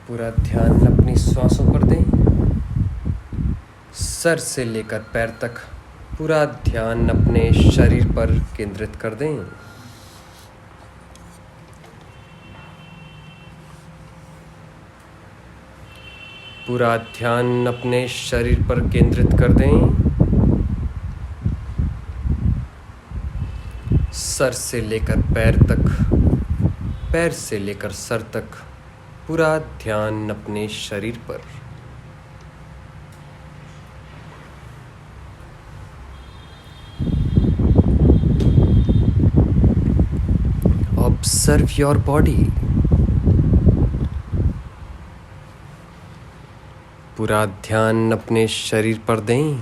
पूरा ध्यान अपनी श्वासों पर दें। सर से लेकर पैर तक पूरा ध्यान अपने शरीर पर केंद्रित कर दें। पूरा ध्यान अपने शरीर पर केंद्रित कर दें। सर से लेकर पैर तक, पैर से लेकर सर तक पूरा ध्यान अपने शरीर पर। Observe your body. पूरा ध्यान अपने शरीर पर दें।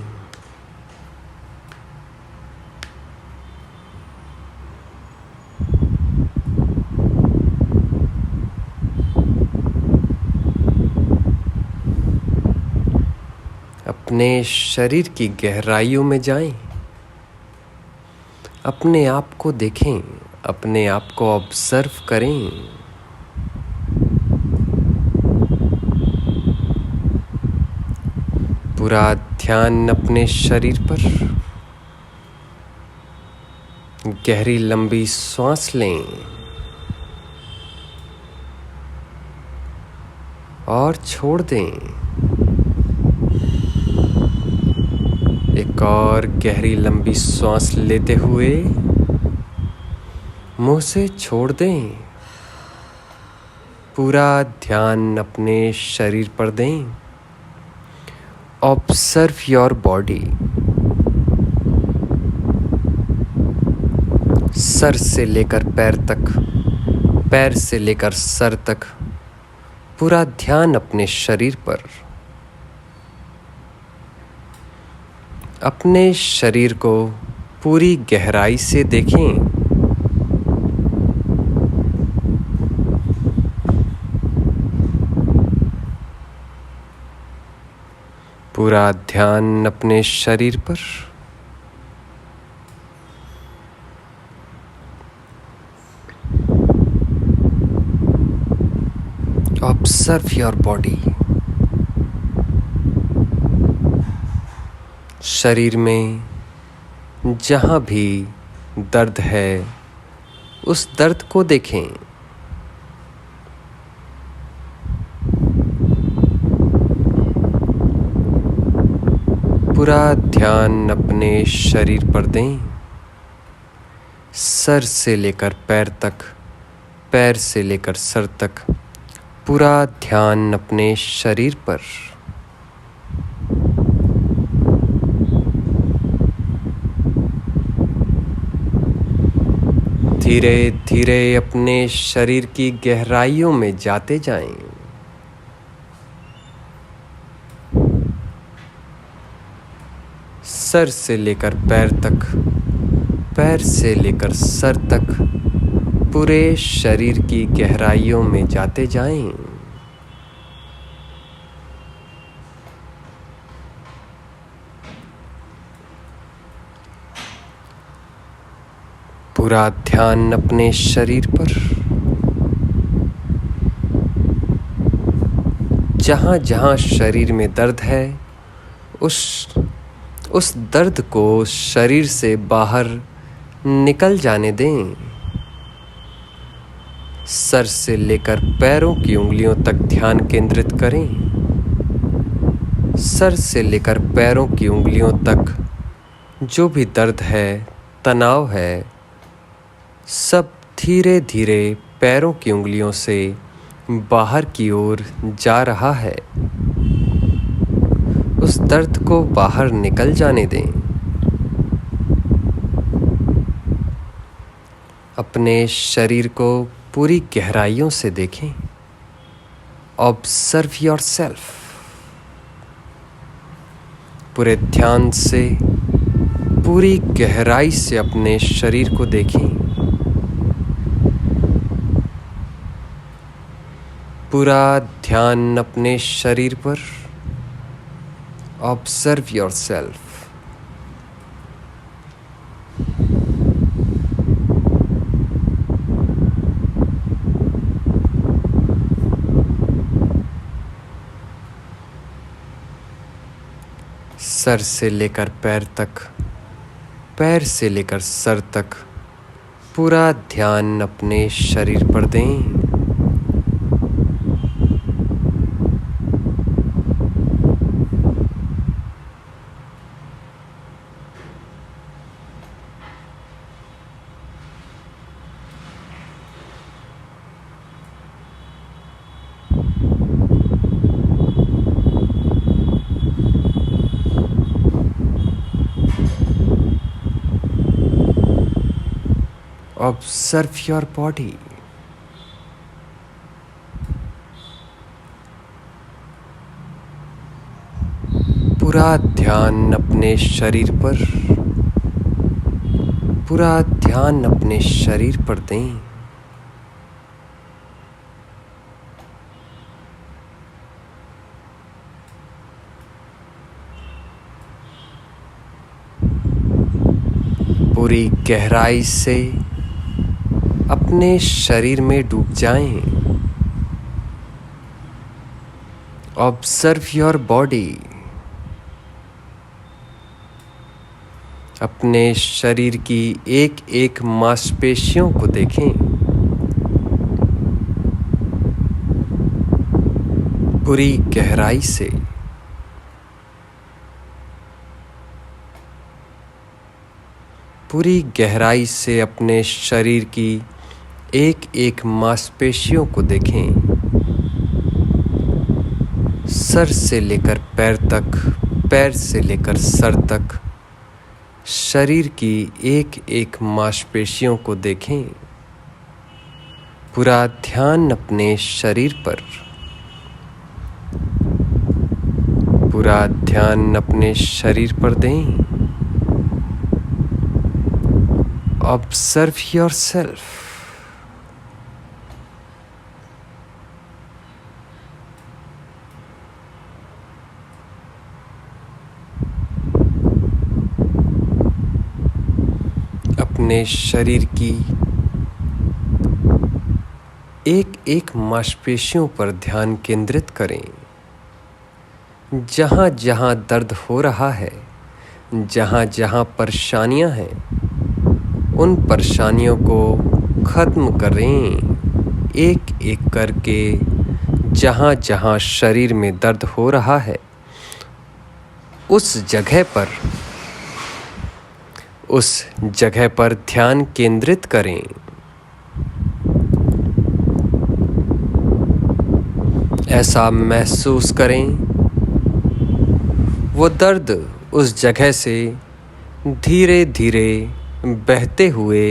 अपने शरीर की गहराइयों में जाएं। अपने आप को देखें, अपने आप को ऑब्जर्व करें। पूरा ध्यान अपने शरीर पर। गहरी लंबी सांस लें और छोड़ दें। एक और गहरी लंबी सांस लेते हुए मुंह से छोड़ दें। पूरा ध्यान अपने शरीर पर दें। Observe your body. सर से लेकर पैर तक, पैर से लेकर सर तक पूरा ध्यान अपने शरीर पर। अपने शरीर को पूरी गहराई से देखें। पूरा ध्यान अपने शरीर पर। Observe your body. शरीर में जहाँ भी दर्द है उस दर्द को देखें। पूरा ध्यान अपने शरीर पर दें। सर से लेकर पैर तक, पैर से लेकर सर तक पूरा ध्यान अपने शरीर पर। धीरे धीरे अपने शरीर की गहराइयों में जाते जाएं। सर से लेकर पैर तक, पैर से लेकर सर तक पूरे शरीर की गहराइयों में जाते जाएं। पूरा ध्यान अपने शरीर पर। जहाँ जहाँ शरीर में दर्द है उस दर्द को शरीर से बाहर निकल जाने दें। सर से लेकर पैरों की उंगलियों तक ध्यान केंद्रित करें। सर से लेकर पैरों की उंगलियों तक जो भी दर्द है, तनाव है, सब धीरे धीरे पैरों की उंगलियों से बाहर की ओर जा रहा है। उस दर्द को बाहर निकल जाने दें। अपने शरीर को पूरी गहराइयों से देखें। Observe yourself. पूरे ध्यान से, पूरी गहराई से अपने शरीर को देखें। पूरा ध्यान अपने शरीर पर। Observe yourself. सर से लेकर पैर तक, पैर से लेकर सर तक पूरा ध्यान अपने शरीर पर दें। Observe your body. पूरा ध्यान अपने शरीर पर, पूरा ध्यान अपने शरीर पर दें। पूरी गहराई से अपने शरीर में डूब जाएं। Observe your body. अपने शरीर की एक एक मांसपेशियों को देखें। पूरी गहराई से। पूरी गहराई से अपने शरीर की एक एक मांसपेशियों को देखें। सर से लेकर पैर तक, पैर से लेकर सर तक शरीर की एक एक मांसपेशियों को देखें। पूरा ध्यान अपने शरीर पर, पूरा ध्यान अपने शरीर पर दें। Observe yourself. अपने शरीर की एक एक मांसपेशियों पर ध्यान केंद्रित करें। जहाँ जहाँ दर्द हो रहा है, जहाँ जहाँ परेशानियाँ हैं, उन परेशानियों को खत्म करें। एक एक करके जहाँ जहाँ शरीर में दर्द हो रहा है, उस जगह पर ध्यान केंद्रित करें। ऐसा महसूस करें वो दर्द उस जगह से धीरे धीरे बहते हुए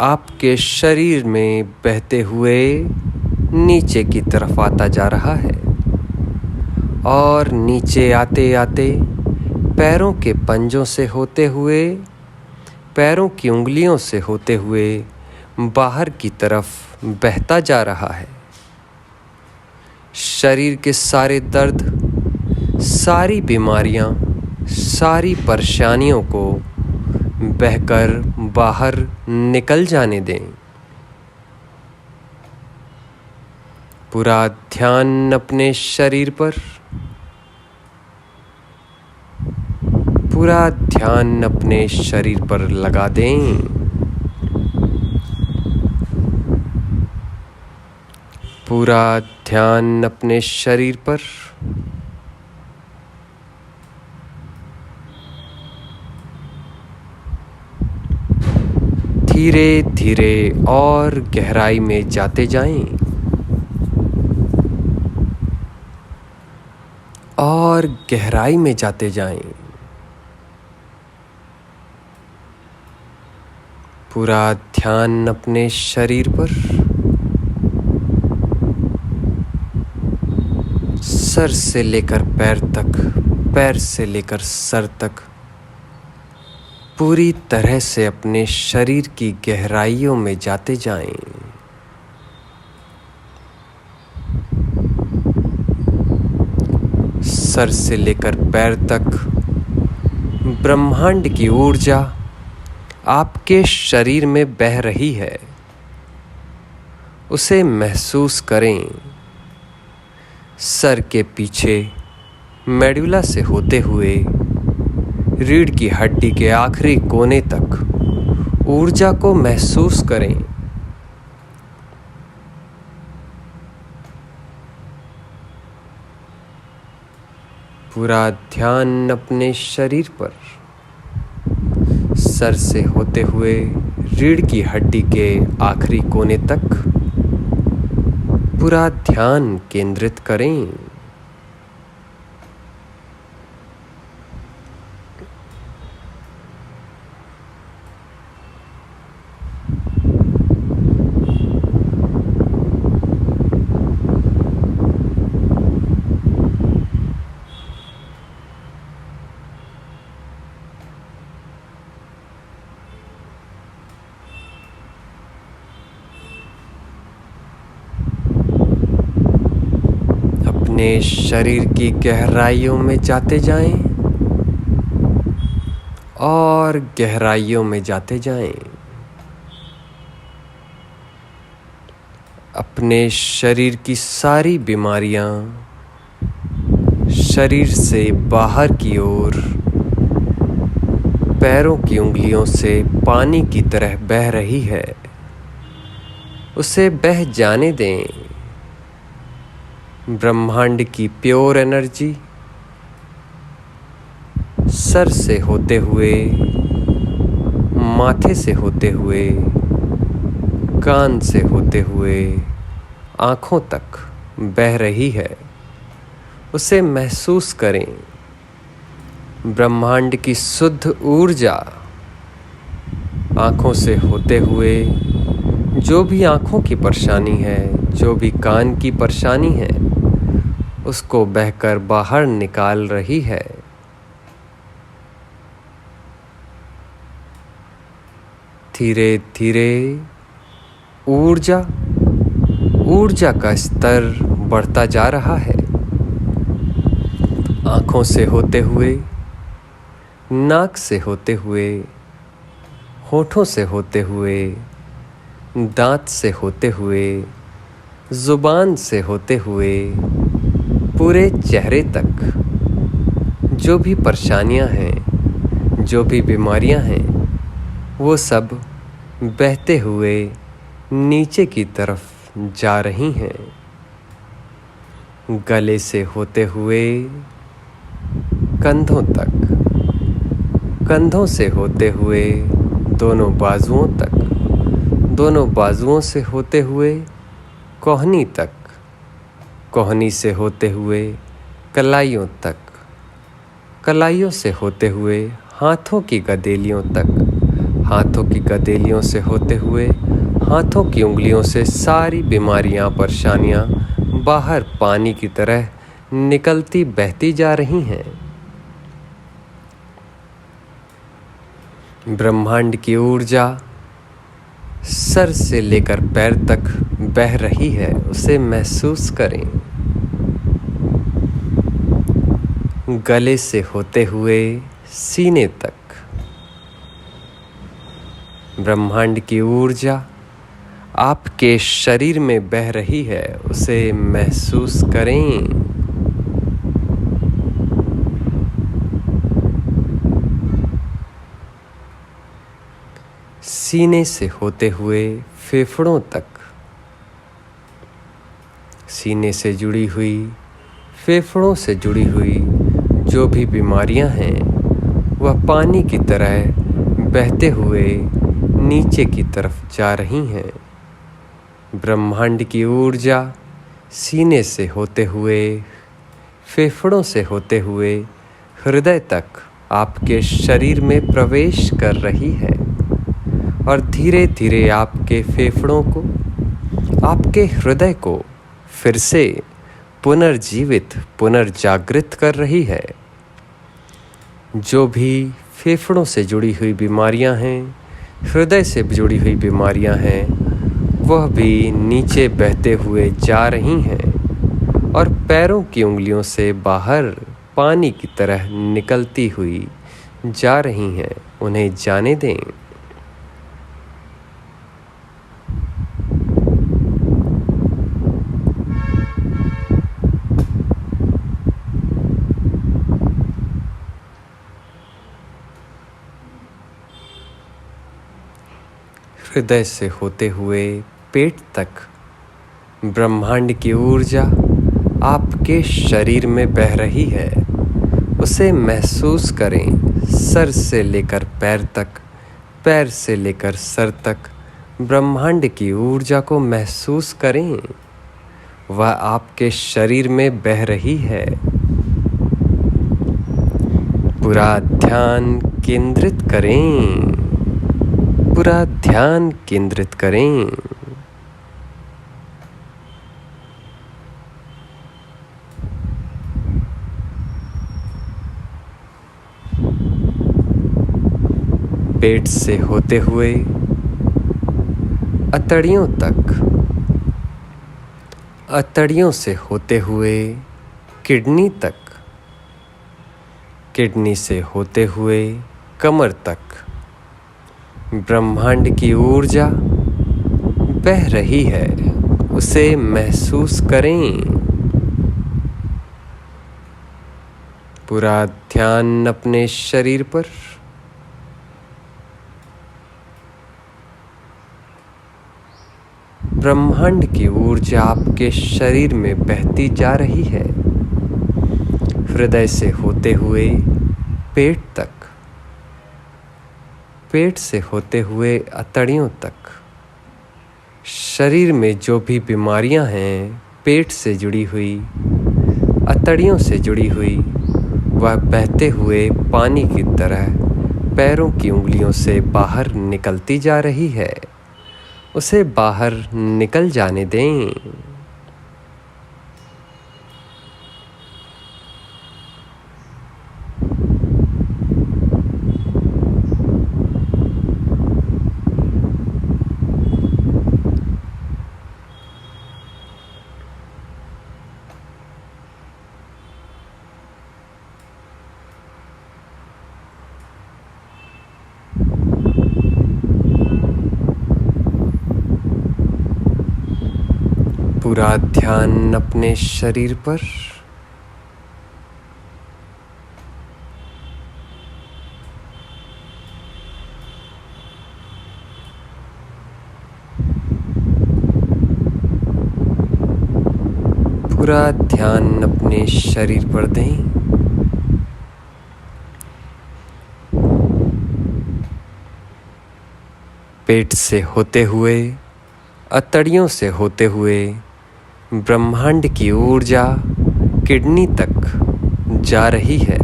आपके शरीर में बहते हुए नीचे की तरफ आता जा रहा है और नीचे आते आते पैरों के पंजों से होते हुए, पैरों की उंगलियों से होते हुए बाहर की तरफ बहता जा रहा है। शरीर के सारे दर्द, सारी बीमारियां, सारी परेशानियों को बहकर बाहर निकल जाने दें। पूरा ध्यान अपने शरीर पर, पूरा ध्यान अपने शरीर पर लगा दें। पूरा ध्यान अपने शरीर पर, धीरे धीरे और गहराई में जाते जाएं और गहराई में जाते जाएं। पूरा ध्यान अपने शरीर पर, सर से लेकर पैर तक, पैर से लेकर सर तक पूरी तरह से अपने शरीर की गहराइयों में जाते जाएं। सर से लेकर पैर तक ब्रह्मांड की ऊर्जा आपके शरीर में बह रही है, उसे महसूस करें। सर के पीछे मेडुला से होते हुए रीढ़ की हड्डी के आखिरी कोने तक ऊर्जा को महसूस करें। पूरा ध्यान अपने शरीर पर, सर से होते हुए रीढ़ की हड्डी के आखिरी कोने तक पूरा ध्यान केंद्रित करें। अपने शरीर की गहराइयों में जाते जाएं और गहराइयों में जाते जाएं। अपने शरीर की सारी बीमारियां शरीर से बाहर की ओर पैरों की उंगलियों से पानी की तरह बह रही है, उसे बह जाने दें। ब्रह्मांड की प्योर एनर्जी सर से होते हुए, माथे से होते हुए, कान से होते हुए आँखों तक बह रही है, उसे महसूस करें। ब्रह्मांड की शुद्ध ऊर्जा आँखों से होते हुए जो भी आँखों की परेशानी है, जो भी कान की परेशानी है, उसको बहकर बाहर निकाल रही है। धीरे धीरे ऊर्जा का स्तर बढ़ता जा रहा है। आँखों से होते हुए, नाक से होते हुए, होठों से होते हुए, दांत से होते हुए, जुबान से होते हुए, पूरे चेहरे तक जो भी परेशानियां हैं, जो भी बीमारियां हैं, वो सब बहते हुए नीचे की तरफ जा रही हैं। गले से होते हुए कंधों तक, कंधों से होते हुए दोनों बाजुओं तक, दोनों बाजुओं से होते हुए कोहनी तक, कोहनी से होते हुए कलाइयों तक, कलाइयों से होते हुए हाथों की गदेलियों तक, हाथों की गदेलियों से होते हुए हाथों की उंगलियों से सारी बीमारियां, परेशानियां बाहर पानी की तरह निकलती बहती जा रही हैं। ब्रह्मांड की ऊर्जा सर से लेकर पैर तक बह रही है, उसे महसूस करें। गले से होते हुए सीने तक ब्रह्मांड की ऊर्जा आपके शरीर में बह रही है, उसे महसूस करें। सीने से होते हुए फेफड़ों तक, सीने से जुड़ी हुई, फेफड़ों से जुड़ी हुई जो भी बीमारियां हैं, वह पानी की तरह बहते हुए नीचे की तरफ जा रही हैं। ब्रह्मांड की ऊर्जा सीने से होते हुए, फेफड़ों से होते हुए हृदय तक आपके शरीर में प्रवेश कर रही है और धीरे धीरे आपके फेफड़ों को, आपके हृदय को फिर से पुनर्जीवित, पुनर्जागृत कर रही है। जो भी फेफड़ों से जुड़ी हुई बीमारियां हैं, हृदय से जुड़ी हुई बीमारियां हैं, वह भी नीचे बहते हुए जा रही हैं और पैरों की उंगलियों से बाहर पानी की तरह निकलती हुई जा रही हैं। उन्हें जाने दें। हृदय से होते हुए पेट तक ब्रह्मांड की ऊर्जा आपके शरीर में बह रही है। उसे महसूस करें। सर से लेकर पैर तक, पैर से लेकर सर तक ब्रह्मांड की ऊर्जा को महसूस करें। वह आपके शरीर में बह रही है। पूरा ध्यान केंद्रित करें। पूरा ध्यान केंद्रित करें। पेट से होते हुए अतड़ियों तक, अतड़ियों से होते हुए किडनी तक, किडनी से होते हुए कमर तक ब्रह्मांड की ऊर्जा बह रही है। उसे महसूस करें। पूरा ध्यान अपने शरीर पर। ब्रह्मांड की ऊर्जा आपके शरीर में बहती जा रही है। हृदय से होते हुए पेट तक, पेट से होते हुए अतड़ियों तक। शरीर में जो भी बीमारियां हैं पेट से जुड़ी हुई, अतड़ियों से जुड़ी हुई, वह बहते हुए पानी की तरह पैरों की उंगलियों से बाहर निकलती जा रही है। उसे बाहर निकल जाने दें। पूरा ध्यान अपने शरीर पर। पूरा ध्यान अपने शरीर पर दें। पेट से होते हुए, अतड़ियों से होते हुए ब्रह्मांड की ऊर्जा किडनी तक जा रही है।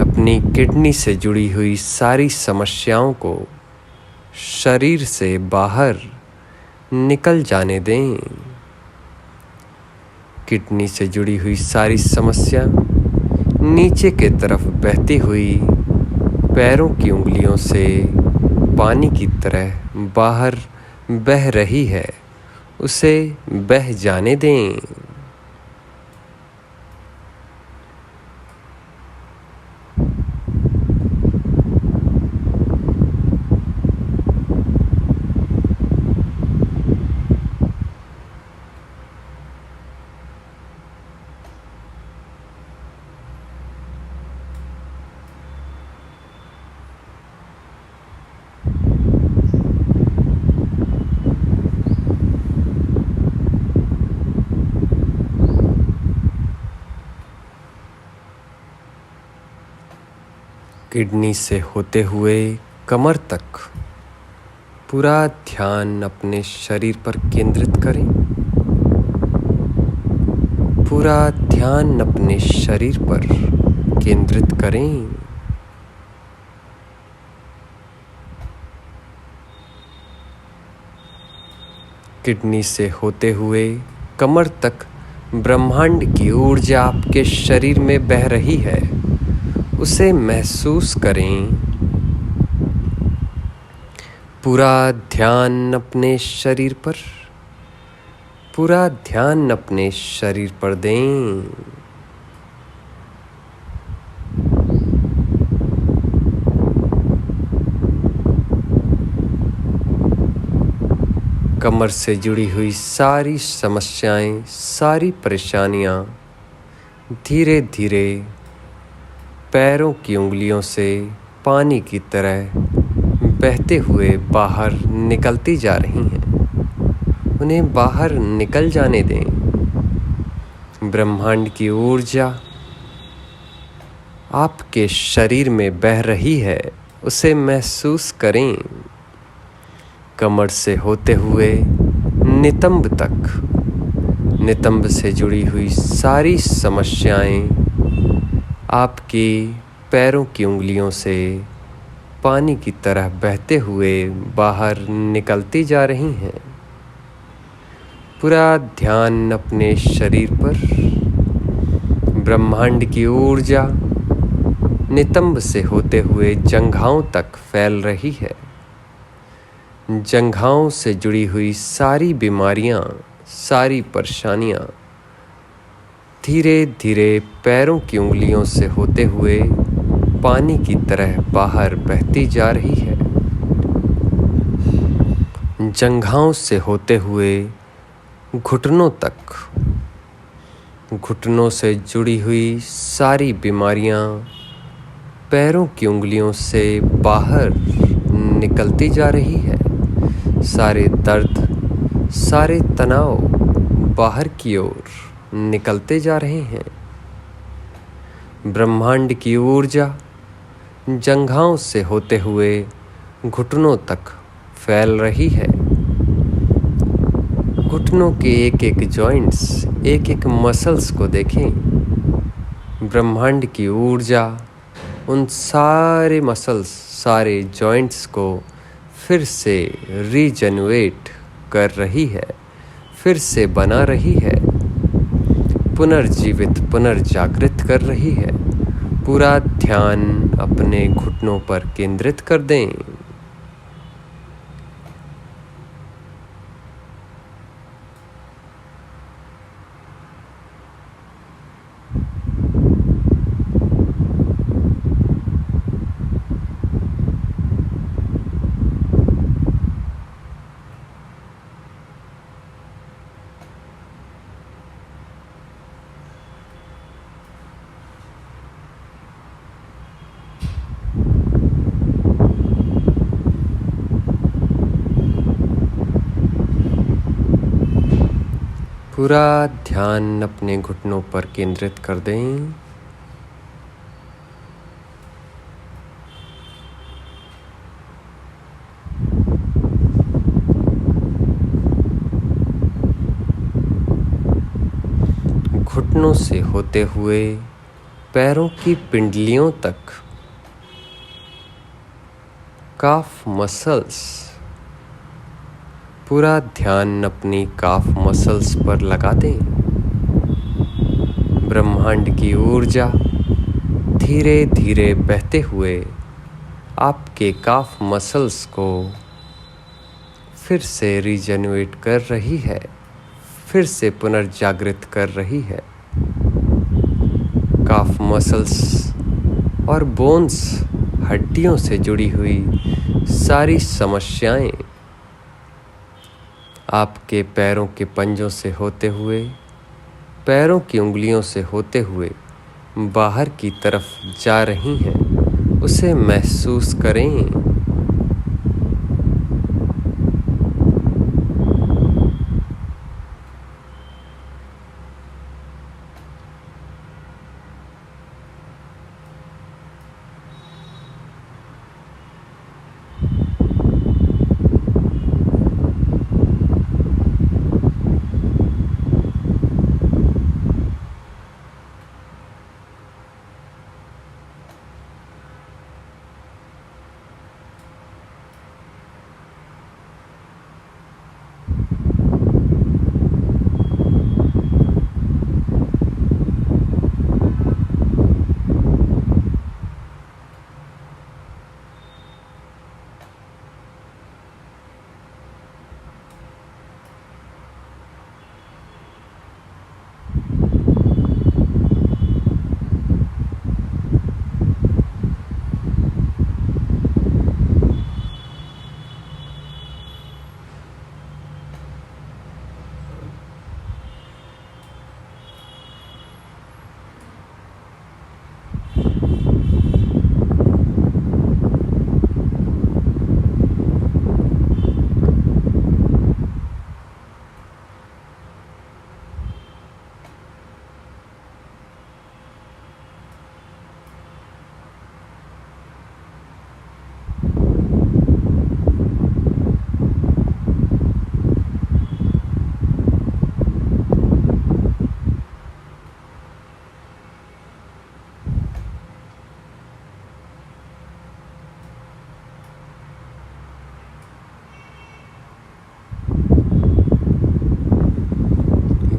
अपनी किडनी से जुड़ी हुई सारी समस्याओं को शरीर से बाहर निकल जाने दें। किडनी से जुड़ी हुई सारी समस्या नीचे के तरफ बहती हुई पैरों की उंगलियों से पानी की तरह बाहर बह रही है। उसे बह जाने दें। किडनी से होते हुए कमर तक पूरा ध्यान अपने शरीर पर केंद्रित करें। पूरा ध्यान अपने शरीर पर केंद्रित करें। किडनी से होते हुए कमर तक ब्रह्मांड की ऊर्जा आपके शरीर में बह रही है। उसे महसूस करें। पूरा ध्यान अपने शरीर पर। पूरा ध्यान अपने शरीर पर दें। कमर से जुड़ी हुई सारी समस्याएं, सारी परेशानियां धीरे धीरे पैरों की उंगलियों से पानी की तरह बहते हुए बाहर निकलती जा रही हैं। उन्हें बाहर निकल जाने दें। ब्रह्मांड की ऊर्जा आपके शरीर में बह रही है, उसे महसूस करें। कमर से होते हुए नितंब तक, नितंब से जुड़ी हुई सारी समस्याएं आपकी पैरों की उंगलियों से पानी की तरह बहते हुए बाहर निकलती जा रही हैं। पूरा ध्यान अपने शरीर पर। ब्रह्मांड की ऊर्जा नितंब से होते हुए जंघाओं तक फैल रही है। जंघाओं से जुड़ी हुई सारी बीमारियां, सारी परेशानियां धीरे धीरे पैरों की उंगलियों से होते हुए पानी की तरह बाहर बहती जा रही है। जंघाओं से होते हुए घुटनों तक, घुटनों से जुड़ी हुई सारी बीमारियां पैरों की उंगलियों से बाहर निकलती जा रही है। सारे दर्द, सारे तनाव बाहर की ओर निकलते जा रहे हैं। ब्रह्मांड की ऊर्जा जंघाओं से होते हुए घुटनों तक फैल रही है। घुटनों के एक एक जॉइंट्स, एक एक मसल्स को देखें। ब्रह्मांड की ऊर्जा उन सारे मसल्स, सारे जॉइंट्स को फिर से रीजनरेट कर रही है, फिर से बना रही है, पुनर्जीवित, पुनर्जागृत कर रही है। पूरा ध्यान अपने घुटनों पर केंद्रित कर दें। पूरा ध्यान अपने घुटनों पर केंद्रित कर दें। घुटनों से होते हुए पैरों की पिंडलियों तक, काफ मसल्स, पूरा ध्यान अपनी काफ मसल्स पर लगा दें। ब्रह्मांड की ऊर्जा धीरे धीरे बहते हुए आपके काफ मसल्स को फिर से रीजनरेट कर रही है, फिर से पुनर्जागृत कर रही है। काफ मसल्स और बोन्स, हड्डियों से जुड़ी हुई सारी समस्याएं आपके पैरों के पंजों से होते हुए, पैरों की उंगलियों से होते हुए बाहर की तरफ जा रही हैं। उसे महसूस करें।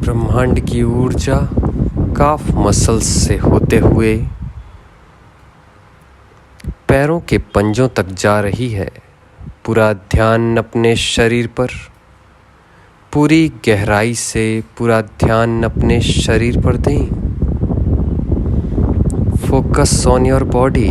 ब्रह्मांड की ऊर्जा काफ मसल्स से होते हुए पैरों के पंजों तक जा रही है। पूरा ध्यान अपने शरीर पर, पूरी गहराई से पूरा ध्यान अपने शरीर पर दें। Focus on your body.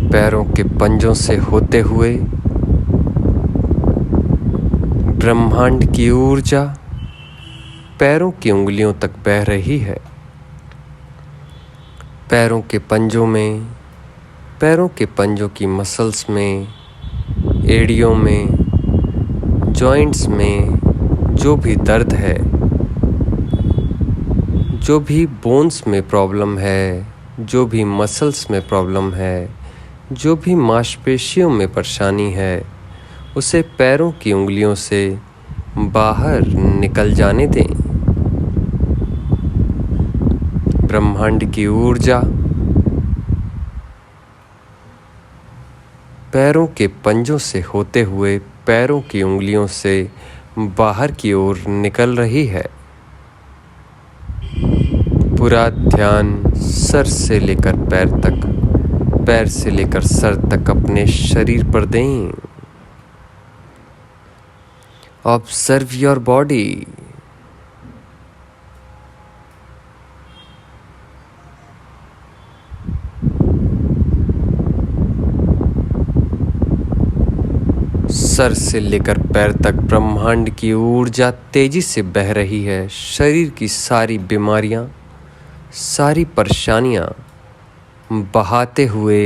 पैरों के पंजों से होते हुए ब्रह्मांड की ऊर्जा पैरों की उंगलियों तक बह रही है। पैरों के पंजों में, पैरों के पंजों की मसल्स में, एड़ियों में, जॉइंट्स में जो भी दर्द है, जो भी बोन्स में प्रॉब्लम है, जो भी मसल्स में प्रॉब्लम है, जो भी मांसपेशियों में परेशानी है, उसे पैरों की उंगलियों से बाहर निकल जाने दें। ब्रह्मांड की ऊर्जा पैरों के पंजों से होते हुए पैरों की उंगलियों से बाहर की ओर निकल रही है। पूरा ध्यान सर से लेकर पैर तक, पैर से लेकर सर तक अपने शरीर पर दें। Observe your body. सर से लेकर पैर तक ब्रह्मांड की ऊर्जा तेजी से बह रही है। शरीर की सारी बीमारियां, सारी परेशानियां बहाते हुए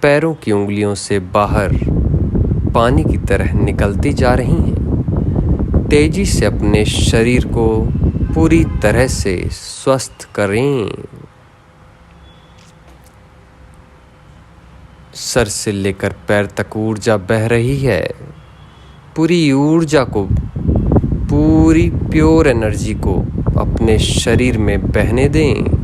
पैरों की उंगलियों से बाहर पानी की तरह निकलती जा रही हैं। तेजी से अपने शरीर को पूरी तरह से स्वस्थ करें। सर से लेकर पैर तक ऊर्जा बह रही है। पूरी ऊर्जा को, पूरी प्योर एनर्जी को अपने शरीर में बहने दें।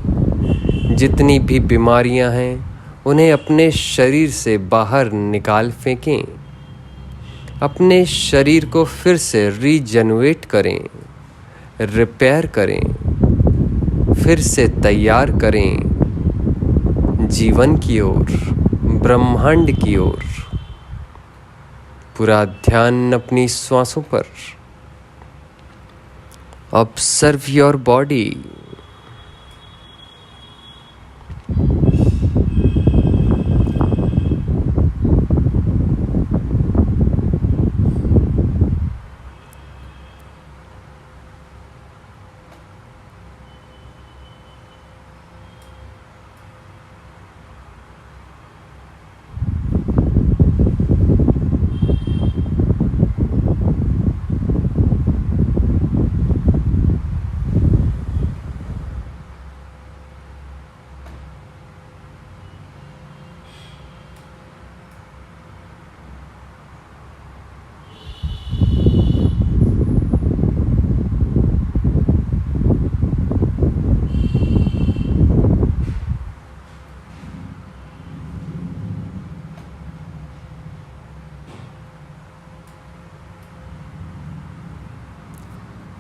जितनी भी बीमारियां हैं उन्हें अपने शरीर से बाहर निकाल फेंकें। अपने शरीर को फिर से रीजनरेट करें, रिपेयर करें, फिर से तैयार करें जीवन की ओर, ब्रह्मांड की ओर। पूरा ध्यान अपनी श्वासों पर। Observe your body.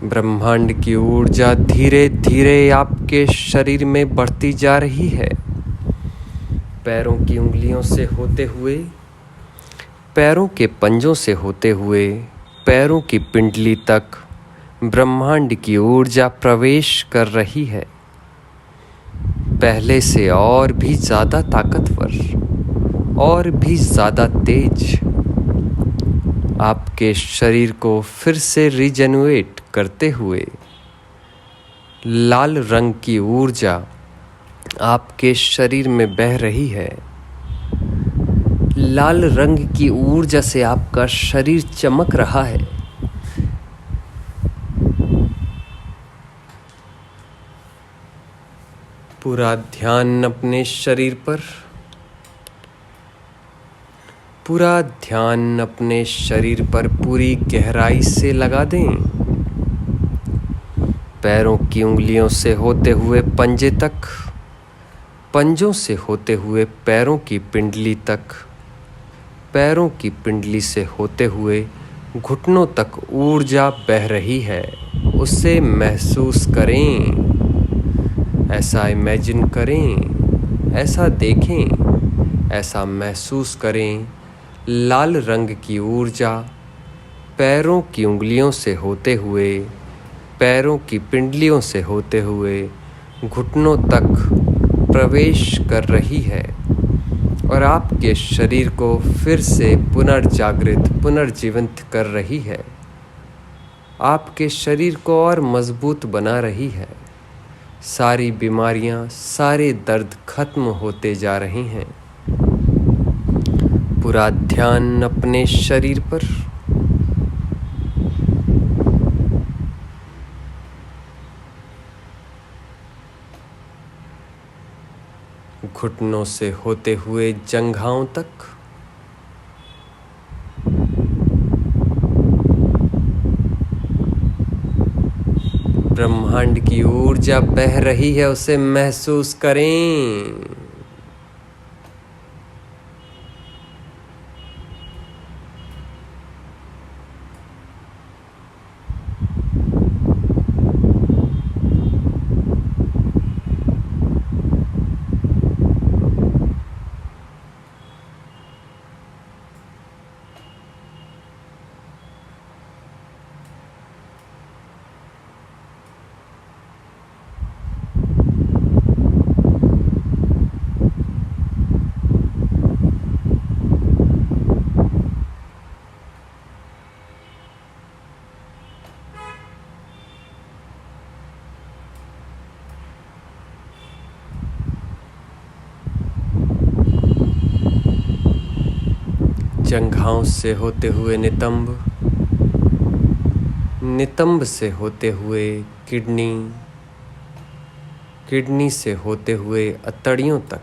ब्रह्मांड की ऊर्जा धीरे धीरे आपके शरीर में बढ़ती जा रही है। पैरों की उंगलियों से होते हुए, पैरों के पंजों से होते हुए, पैरों की पिंडली तक ब्रह्मांड की ऊर्जा प्रवेश कर रही है। पहले से और भी ज़्यादा ताकतवर, और भी ज़्यादा तेज। आपके शरीर को फिर से रीजनरेट करते हुए लाल रंग की ऊर्जा आपके शरीर में बह रही है। लाल रंग की ऊर्जा से आपका शरीर चमक रहा है। पूरा ध्यान अपने शरीर पर, पूरा ध्यान अपने शरीर पर पूरी गहराई से लगा दें। पैरों की उंगलियों से होते हुए पंजे तक, पंजों से होते हुए पैरों की पिंडली तक, पैरों की पिंडली से होते हुए घुटनों तक ऊर्जा बह रही है। उसे महसूस करें, ऐसा इमेजिन करें, ऐसा देखें, ऐसा महसूस करें। लाल रंग की ऊर्जा पैरों की उंगलियों से होते हुए, पैरों की पिंडलियों से होते हुए घुटनों तक प्रवेश कर रही है और आपके शरीर को फिर से पुनर्जागृत, पुनर्जीवित कर रही है। आपके शरीर को और मजबूत बना रही है। सारी बीमारियां, सारे दर्द खत्म होते जा रहे हैं। पूरा ध्यान अपने शरीर पर। घुटनों से होते हुए जंघाओं तक, ब्रह्मांड की ऊर्जा बह रही है, उसे महसूस करें। जंघाओं से होते हुए नितंब, नितंब से होते हुए किडनी, किडनी से होते हुए अतड़ियों तक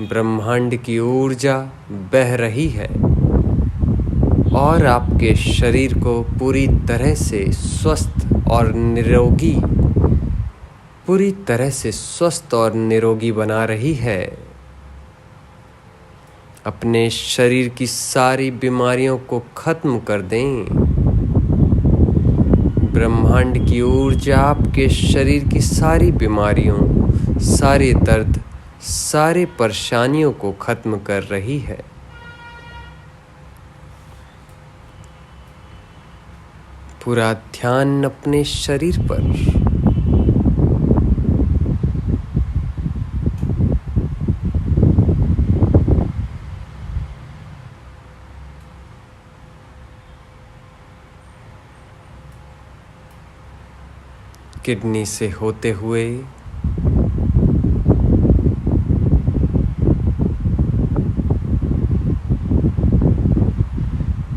ब्रह्मांड की ऊर्जा बह रही है और आपके शरीर को पूरी तरह से स्वस्थ और निरोगी, पूरी तरह से स्वस्थ और निरोगी बना रही है। अपने शरीर की सारी बीमारियों को खत्म कर दें। ब्रह्मांड की ऊर्जा आपके शरीर की सारी बीमारियों, सारे दर्द, सारे परेशानियों को खत्म कर रही है। पूरा ध्यान अपने शरीर पर। किडनी से होते हुए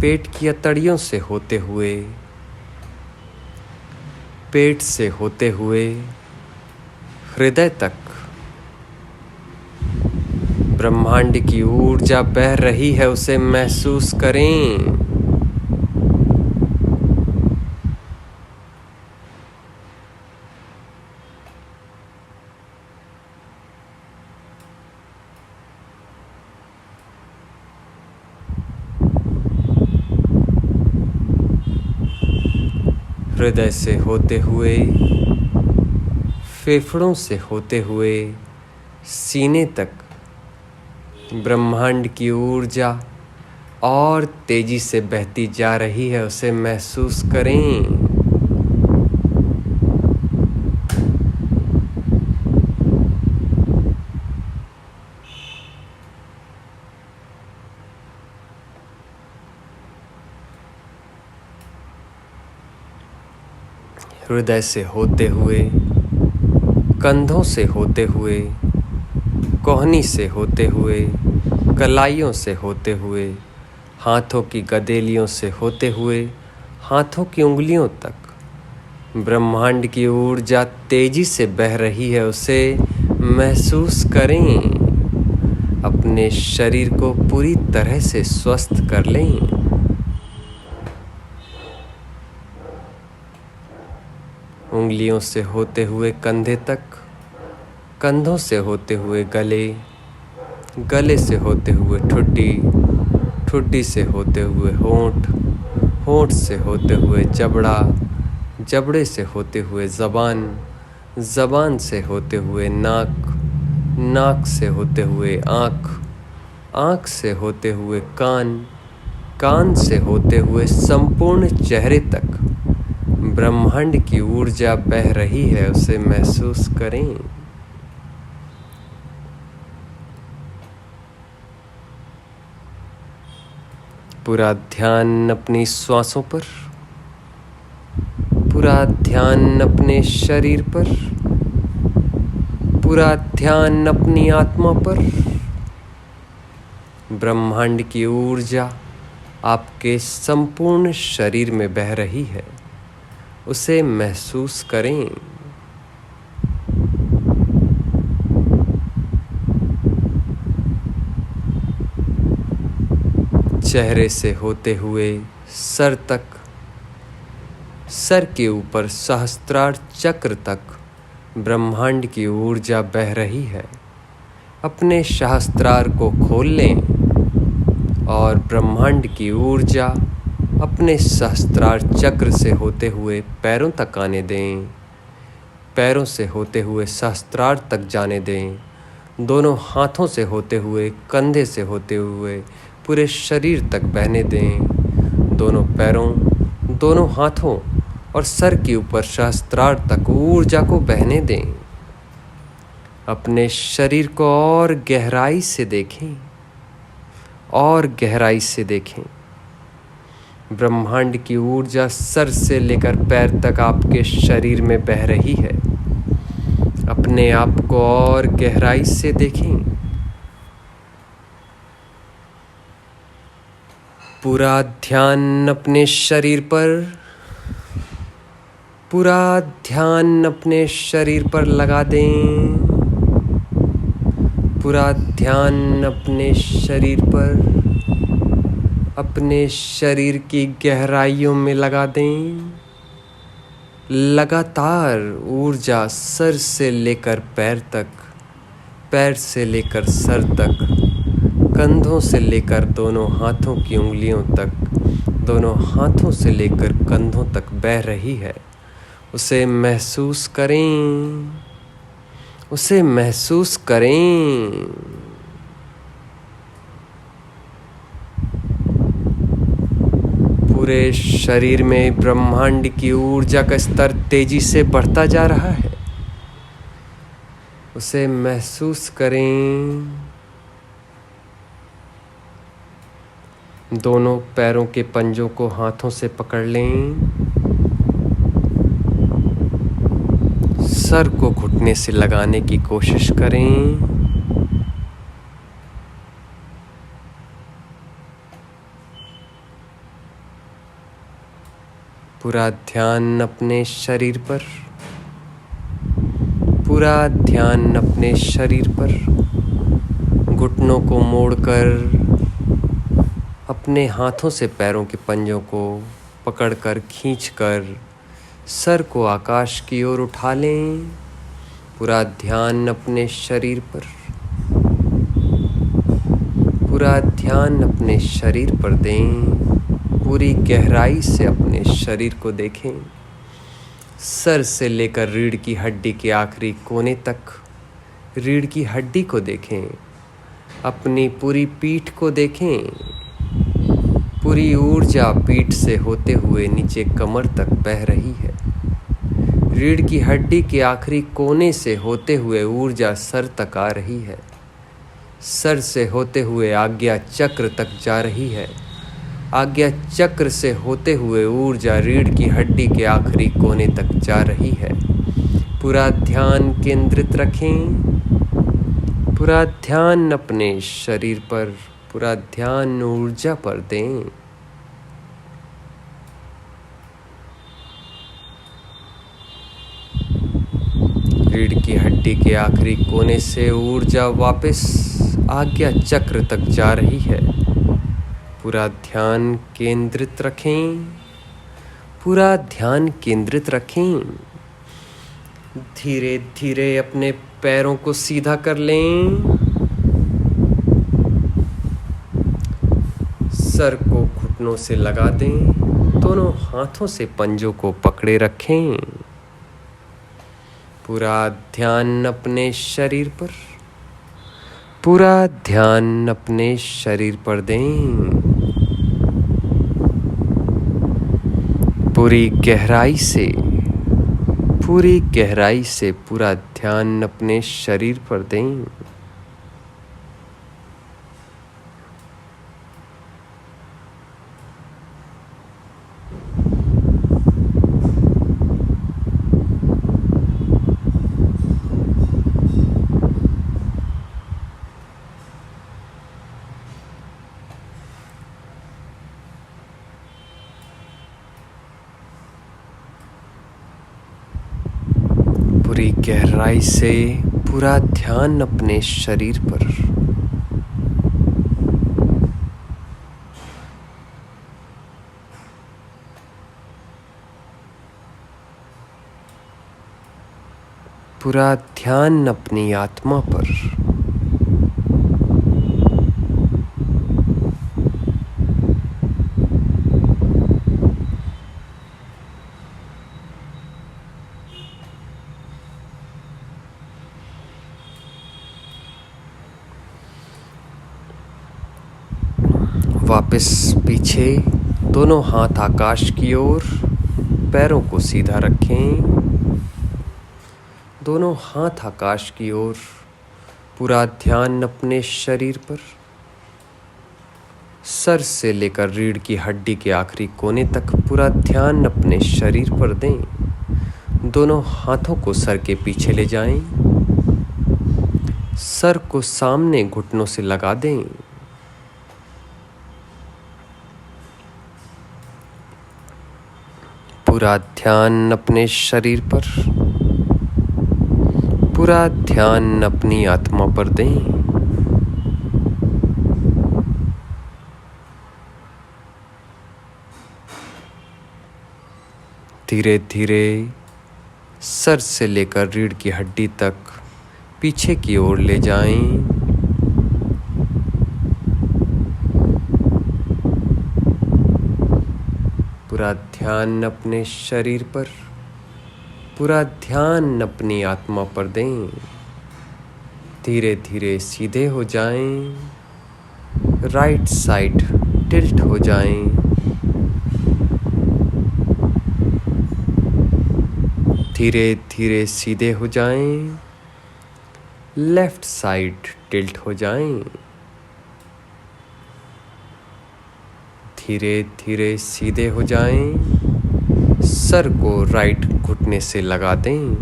पेट की अतड़ियों से होते हुए, पेट से होते हुए हृदय तक ब्रह्मांड की ऊर्जा बह रही है, उसे महसूस करें। हृदय से होते हुए, फेफड़ों से होते हुए सीने तक ब्रह्मांड की ऊर्जा और तेजी से बहती जा रही है, उसे महसूस करें। हृदय से होते हुए, कंधों से होते हुए, कोहनी से होते हुए, कलाइयों से होते हुए, हाथों की गदेलियों से होते हुए, हाथों की उंगलियों तक ब्रह्मांड की ऊर्जा तेजी से बह रही है, उसे महसूस करें। अपने शरीर को पूरी तरह से स्वस्थ कर लें उंगलियों से होते हुए कंधे तक, कंधों से होते हुए गले, गले से होते हुए ठुड्डी, ठुड्डी से होते हुए होंठ, होंठ से होते हुए जबड़ा, जबड़े से होते हुए ज़बान, ज़बान से होते हुए नाक, नाक से होते हुए आँख, आँख से होते हुए कान, कान से होते हुए संपूर्ण चेहरे तक ब्रह्मांड की ऊर्जा बह रही है, उसे महसूस करें। पूरा ध्यान अपनी श्वासों पर, पूरा ध्यान अपने शरीर पर, पूरा ध्यान अपनी आत्मा पर। ब्रह्मांड की ऊर्जा आपके संपूर्ण शरीर में बह रही है, उसे महसूस करें। चेहरे से होते हुए सर तक, सर के ऊपर सहस्त्रार चक्र तक ब्रह्मांड की ऊर्जा बह रही है। अपने सहस्त्रार को खोल लें और ब्रह्मांड की ऊर्जा अपने सहस्त्रार चक्र से होते हुए पैरों तक आने दें, पैरों से होते हुए सहस्त्रार तक जाने दें, दोनों हाथों से होते हुए, कंधे से होते हुए पूरे शरीर तक बहने दें। दोनों पैरों, दोनों हाथों और सर के ऊपर सहस्त्रार तक ऊर्जा को बहने दें। अपने शरीर को और गहराई से देखें, और गहराई से देखें। ब्रह्मांड की ऊर्जा सर से लेकर पैर तक आपके शरीर में बह रही है। अपने आप को और गहराई से देखें। पूरा ध्यान अपने शरीर पर, पूरा ध्यान अपने शरीर पर लगा दें। पूरा ध्यान अपने शरीर पर, अपने शरीर की गहराइयों में लगा दें। लगातार ऊर्जा सर से लेकर पैर तक, पैर से लेकर सर तक, कंधों से लेकर दोनों हाथों की उंगलियों तक, दोनों हाथों से लेकर कंधों तक बह रही है। उसे महसूस करें, उसे महसूस करें। पूरे शरीर में ब्रह्मांड की ऊर्जा का स्तर तेजी से बढ़ता जा रहा है, उसे महसूस करें। दोनों पैरों के पंजों को हाथों से पकड़ लें। सर को घुटने से लगाने की कोशिश करें। पूरा ध्यान अपने शरीर पर, पूरा ध्यान अपने शरीर पर। घुटनों को मोड़कर अपने हाथों से पैरों के पंजों को पकड़कर खींचकर सर को आकाश की ओर उठा लें। पूरा ध्यान अपने शरीर पर, पूरा ध्यान अपने शरीर पर दें। पूरी गहराई से अपने शरीर को देखें। सर से लेकर रीढ़ की हड्डी के आखिरी कोने तक रीढ़ की हड्डी को देखें। अपनी पूरी पीठ को देखें। पूरी ऊर्जा पीठ से होते हुए नीचे कमर तक बह रही है। रीढ़ की हड्डी के आखिरी कोने से होते हुए ऊर्जा सर तक आ रही है। सर से होते हुए आज्ञा चक्र तक जा रही है। आज्ञा चक्र से होते हुए ऊर्जा रीढ़ की हड्डी के आखिरी कोने तक जा रही है। पूरा ध्यान केंद्रित रखें। पूरा ध्यान अपने शरीर पर, पूरा ध्यान ऊर्जा पर दें। रीढ़ की हड्डी के आखिरी कोने से ऊर्जा वापस आज्ञा चक्र तक जा रही है। पूरा ध्यान केंद्रित रखें। पूरा ध्यान केंद्रित रखें। धीरे धीरे अपने पैरों को सीधा कर लें। सर को घुटनों से लगा दें। दोनों हाथों से पंजों को पकड़े रखें। पूरा ध्यान अपने शरीर पर, पूरा ध्यान अपने शरीर पर दें। पूरी गहराई से पूरा ध्यान अपने शरीर पर दें। पूरी गहराई से पूरा ध्यान अपने शरीर पर। पूरा ध्यान अपनी आत्मा पर। वापस पीछे, दोनों हाथ आकाश की ओर, पैरों को सीधा रखें। दोनों हाथ आकाश की ओर, पूरा ध्यान अपने शरीर पर। सर से लेकर रीढ़ की हड्डी के आखिरी कोने तक पूरा ध्यान अपने शरीर पर दें। दोनों हाथों को सर के पीछे ले जाएं। सर को सामने घुटनों से लगा दें। पूरा ध्यान अपने शरीर पर, पूरा ध्यान अपनी आत्मा पर दें। धीरे धीरे सर से लेकर रीढ़ की हड्डी तक पीछे की ओर ले जाएं। पूरा ध्यान अपने शरीर पर, पूरा ध्यान अपनी आत्मा पर दें। धीरे धीरे सीधे हो जाएं। राइट साइड टिल्ट हो जाएं। धीरे धीरे सीधे हो जाएं। लेफ्ट साइड टिल्ट हो जाएं। धीरे धीरे सीधे हो जाएं। सर को राइट घुटने से लगा दें।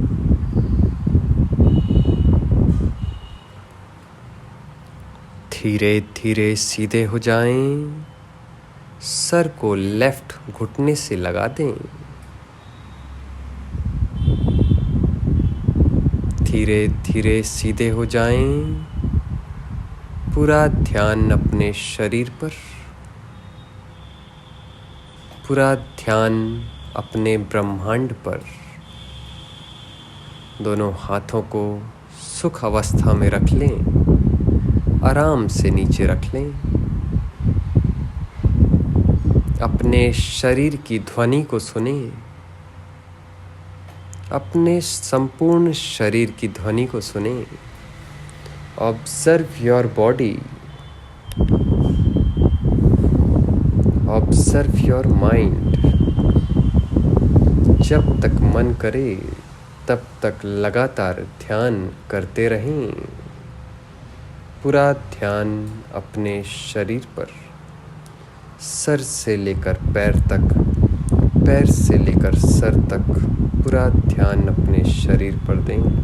धीरे धीरे सीधे हो जाएं। सर को लेफ्ट घुटने से लगा दें। धीरे धीरे सीधे हो जाएं। पूरा ध्यान अपने शरीर पर, पूरा ध्यान अपने ब्रह्मांड पर। दोनों हाथों को सुख अवस्था में रख लें। आराम से नीचे रख लें। अपने शरीर की ध्वनि को सुनें। अपने संपूर्ण शरीर की ध्वनि को सुनें। Observe your body, observe your mind. जब तक मन करे तब तक लगातार ध्यान करते रहें। पूरा ध्यान अपने शरीर पर, सर से लेकर पैर तक, पैर से लेकर सर तक पूरा ध्यान अपने शरीर पर दें।